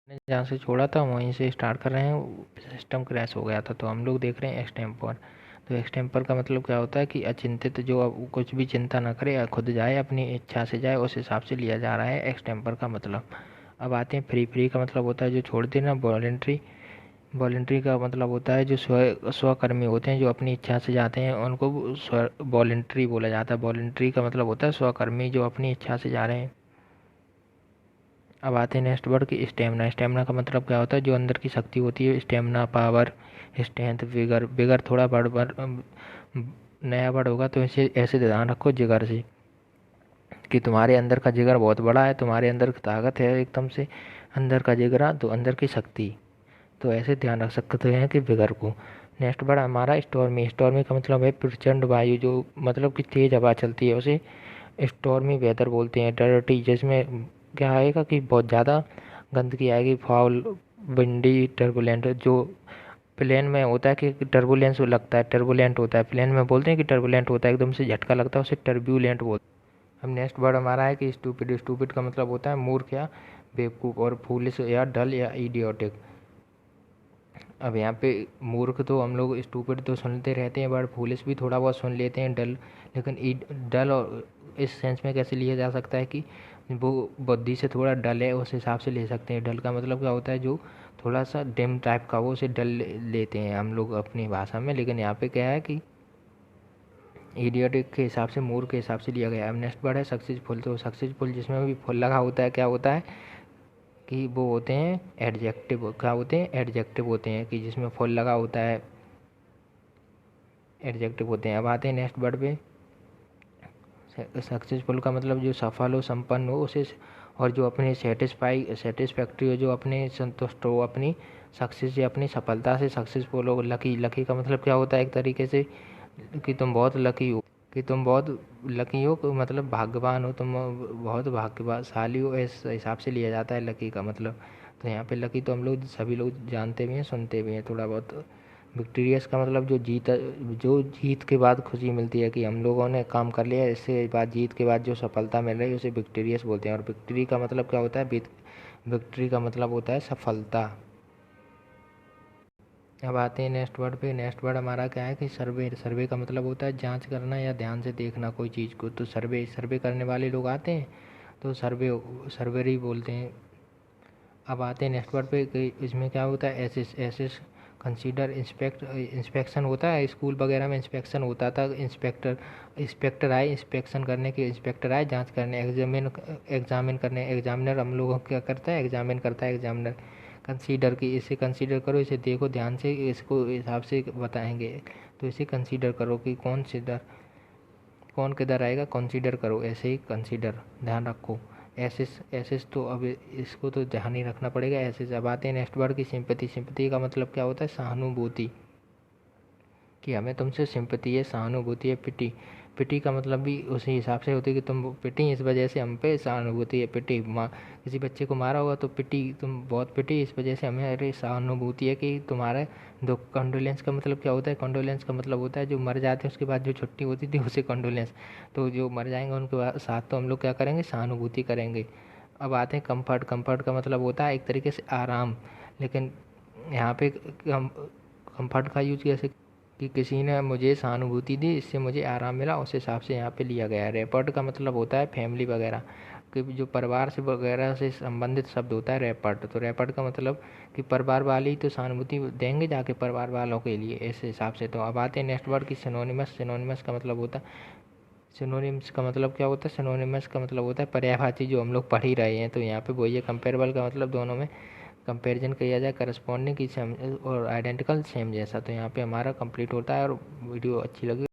जहाँ से छोड़ा था वहीं से स्टार्ट कर रहे हैं। सिस्टम क्रैश हो गया था तो हम लोग देख रहे हैं एक्सटेम्पर। तो एक्सटेम्पर का मतलब क्या होता है कि अचिंतित, जो अब कुछ भी चिंता ना करे, खुद जाए, अपनी इच्छा से जाए, उस हिसाब से लिया जा रहा है एक्सटेम्पर का मतलब। अब आते हैं फ्री। फ्री का मतलब होता है जो छोड़ देना। वॉलेंट्री, वॉलेंट्री का मतलब होता है जो स्वकर्मी होते हैं, जो अपनी इच्छा से जाते हैं, उनको वॉलेंट्री बोला जाता है। वॉलेंट्री का मतलब होता है स्वकर्मी, जो अपनी इच्छा से जा रहे हैं। अब आते हैं नेक्स्ट वर्ड की स्टेमिना। स्टेमिना का मतलब क्या होता है, जो अंदर की शक्ति होती है। Stamina, power, strength, vigour. Vigour थोड़ा नया वर्ड होगा तो इसे ऐसे ध्यान रखो जिगर से, कि तुम्हारे अंदर का जिगर बहुत बड़ा है, तुम्हारे अंदर की ताकत है एकदम से, अंदर का जिगरा तो अंदर की शक्ति। तो ऐसे ध्यान रख सकते हैं कि विगर को। नेक्स्ट वर्ड हमारा स्टॉर्मी। स्टॉर्मी का मतलब है प्रचंड वायु, जो मतलब कि तेज हवा चलती है उसे स्टॉर्मी वेदर बोलते हैं। डर्टी, जिसमें क्या आएगा कि बहुत ज़्यादा गंदगी आएगी। Foul, windy, turbulent. जो प्लेन में होता है कि टर्बुलेंस लगता है, टर्बुलेंट होता है। प्लेन में बोलते हैं कि टर्बुलेंट होता है, एकदम से झटका लगता है, उसे टर्ब्यूलेंट बोलते हैं। अब नेक्स्ट वर्ड हमारा है कि स्टूपिड। स्टूपिड का मतलब होता है मूर्ख या बेवकूफ़, और फूलिश या डल या इडियोटिक। अब यहाँ पे मूर्ख तो हम लोग स्टूपिड तो सुनते रहते हैं, बट फूलिश भी थोड़ा बहुत सुन लेते हैं। डल, लेकिन डल और इस सेंस में कैसे लिया जा सकता है कि वो बुद्धि से थोड़ा डल है, उस हिसाब से ले सकते हैं। डल का मतलब क्या होता है, जो थोड़ा सा डिम टाइप का, वो उसे डल लेते हैं हम लोग अपनी भाषा में। लेकिन यहाँ पे क्या है कि इडियोटिक के हिसाब से, मूर्ख के हिसाब से लिया गया है। अब नेक्स्ट वर्ड है सक्सेसफुल। तो सक्सेसफुल जिसमें भी फुल लगा होता है, क्या होता है कि वो होते हैं एडजेक्टिव। क्या होते हैं? एडजेक्टिव होते हैं, कि जिसमें फुल लगा होता है, एडजेक्टिव होते हैं। अब आते हैं नेक्स्ट वर्ड पे। सक्सेसफुल का मतलब जो सफल हो, संपन्न हो, उसे, और जो अपने सेटिस्फैक्ट्री हो, जो अपने संतुष्ट हो अपनी सक्सेस या अपनी सफलता से सक्सेसफुल हो। लकी। लकी का मतलब क्या होता है, एक तरीके से कि तुम बहुत लकी हो, कि तुम बहुत लकी हो, मतलब भाग्यवान हो, तुम बहुत भाग्यशाली हो, इस हिसाब से लिया जाता है लकी का मतलब। तो यहाँ पे लकी तो हम लोग सभी लोग जानते भी हैं, सुनते भी हैं थोड़ा बहुत। विक्टोरियस का मतलब जो जीत के बाद खुशी मिलती है, कि हम लोगों ने काम कर लिया, इससे बाद जीत के बाद जो सफलता मिल रही है उसे विक्टोरियस बोलते हैं। और विक्ट्री का मतलब क्या होता है, विक्ट्री का मतलब होता है सफलता। अब आते हैं नेक्स्ट वर्ड पे। नेक्स्ट वर्ड हमारा क्या है कि सर्वे। सर्वे का मतलब होता है जांच करना या ध्यान से देखना कोई चीज़ को। तो सर्वे, सर्वे करने वाले लोग आते हैं तो सर्वेरी बोलते हैं। अब आते हैं नेक्स्ट वर्ड पे कि इसमें क्या होता है, एसिस। एसिस, कंसीडर, इंस्पेक्ट। इंस्पेक्शन होता है स्कूल वगैरह में, इंस्पेक्शन होता था। इंस्पेक्टर, इंस्पेक्टर आए इंस्पेक्शन करने के, इंस्पेक्टर आए जांच करने। एग्जामिन करने, एग्जामिनर हम लोगों को क्या करता है, एग्जामिन करता है एग्जामिनर। कंसीडर की, इसे कंसीडर करो, इसे देखो ध्यान से, इसको हिसाब से बताएंगे, तो इसे कंसीडर करो कि कौन किधर आएगा, कंसीडर करो, ऐसे ही कंसीडर ध्यान रखो। एसिस, एसिस तो अब इसको तो ध्यान ही रखना पड़ेगा। एसिस। अब आते हैं नेक्स्ट वर्ड की सिंपैथी। सिंपैथी का मतलब क्या होता है, सहानुभूति, कि हमें तुमसे सिंपैथी है, सहानुभूति है। पिटी, पिटी का मतलब भी उसी हिसाब से होती है कि तुम पिटी, इस वजह से हम पे सहानुभूति है। पिटी, किसी बच्चे को मारा होगा तो पिटी, तुम बहुत पिटी, इस वजह से हमें अरे सहानुभूति है कि तुम्हारा दुख। कंडोलेंस का मतलब क्या होता है, कंडोलेंस का मतलब होता है जो मर जाते हैं उसके बाद जो छुट्टी होती थी उसे कंडोलेंस। तो जो मर जाएंगे उनके साथ तो हम लोग क्या करेंगे, सहानुभूति करेंगे। अब आते हैं कंफर्ट। कंफर्ट का मतलब होता है एक तरीके से आराम, लेकिन यहाँ पे कंफर्ट का यूज कैसे, कि किसी ने मुझे सहानुभूति दी, इससे मुझे आराम मिला, उस हिसाब से यहाँ पे लिया गया है। रेपर्ट का मतलब होता है फैमिली वगैरह, कि जो परिवार से वगैरह से संबंधित शब्द होता है रेपर्ट। तो रेपर्ट का मतलब कि परिवार वाले ही तो सहानुभूति देंगे जाके परिवार वालों के लिए, इस हिसाब से। तो अब आते हैं नेक्स्ट वर्ड की सिनोनिमस। सिनोनिमस का मतलब होता है, सिनोनिम्स का मतलब क्या होता है, सिनोनिमस का मतलब होता है पर्यायवाची, जो हम लोग पढ़ ही रहे हैं। तो यहाँ पे वही है। कंपेरेबल का मतलब दोनों में कंपैरिजन किया जाए, करस्पॉन्डिंग की सेम और आइडेंटिकल सेम जैसा। तो यहाँ पे हमारा कंप्लीट होता है। और वीडियो अच्छी लगी